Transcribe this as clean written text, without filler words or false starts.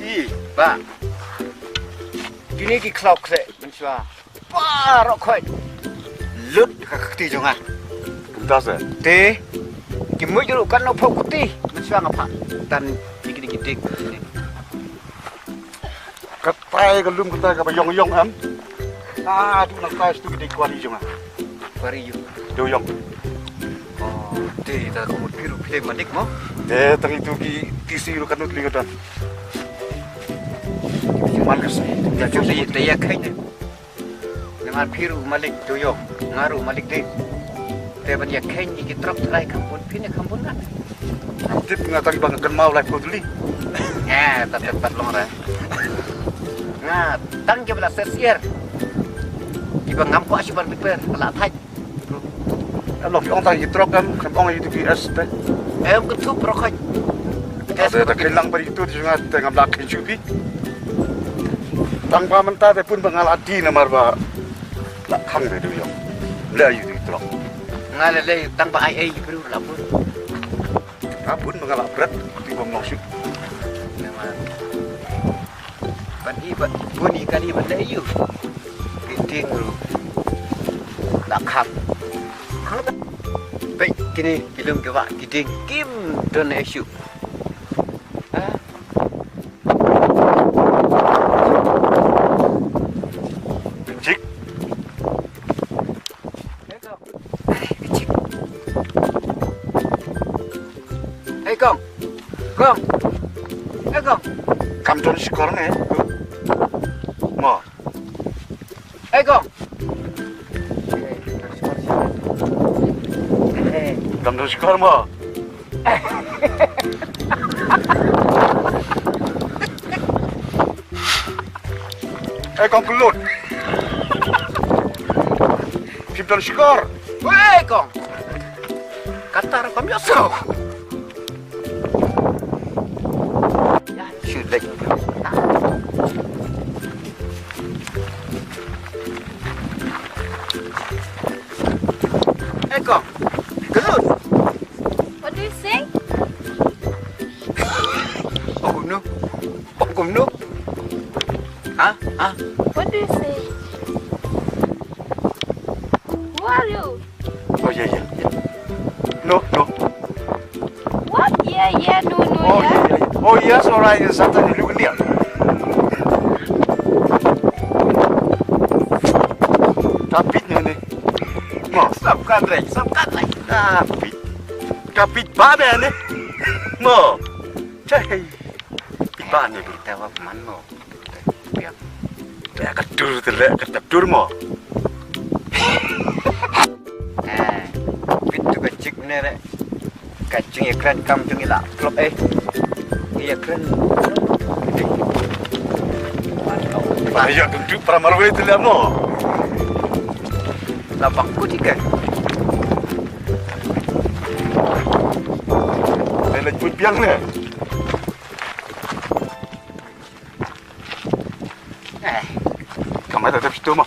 đi ba kini ki clock se menchua pa ro khoi lut khakti jonga ta se te ki mu juru kan no phokuti menchua ngapa tan dikit dik kat tai ka lum ka ba yong am ta tu nak tai stu dik kwali jonga pari yu do yong oh te ta ko mu piru pile manik mo tang itu ki tisi ru kanut lingatan man kas ya jadi dia kai ne dengan piru malik do yo ngaru malik de te ban ya kai ni ki trop trai kampun pine kampun kan tip ngatari bang kan mau lai ko tuli ta tepat long ra nga tang je bela sesier iba ngam ko asiban piper ala thai Allah fi onta yitrok kan ong itu ki as te em ke tu pro khai ada tak kelang beri itu juga dengan belakang cubi tanpa mentah te pun bengaladi namar ba nak kang de do yong le itu yitrok ngale le tang ba ai biru la pun pun bengalak berat di bom nosyuk memang bani buni kali ba le yu ting ru nak kang baik kini film ke wak giding kim don isu cik hey kong kam don skor ne mo hey kong kam don skor mo kong kelut kim don skor hey kong katar kom yoso ya sudah hey kong gelut. What do you say? Ông nước. Hả? What do you say? Who are you? oh yeah no What? Yeah, no, oh yeah. yeah oh yes alright satu ni lu dia tapi ni mo Samkan rai. kapit ba be ni mo cai ba ni Kita wa man mo. Biar. ya kedur tele kedur mo Fit tu kecik ni re. Kacing ekran kam tu ngila. Klop ekran. ayo duduk para marwe tele mo Lapak ku tiga. Lele put piang ni kamera tetap situ mo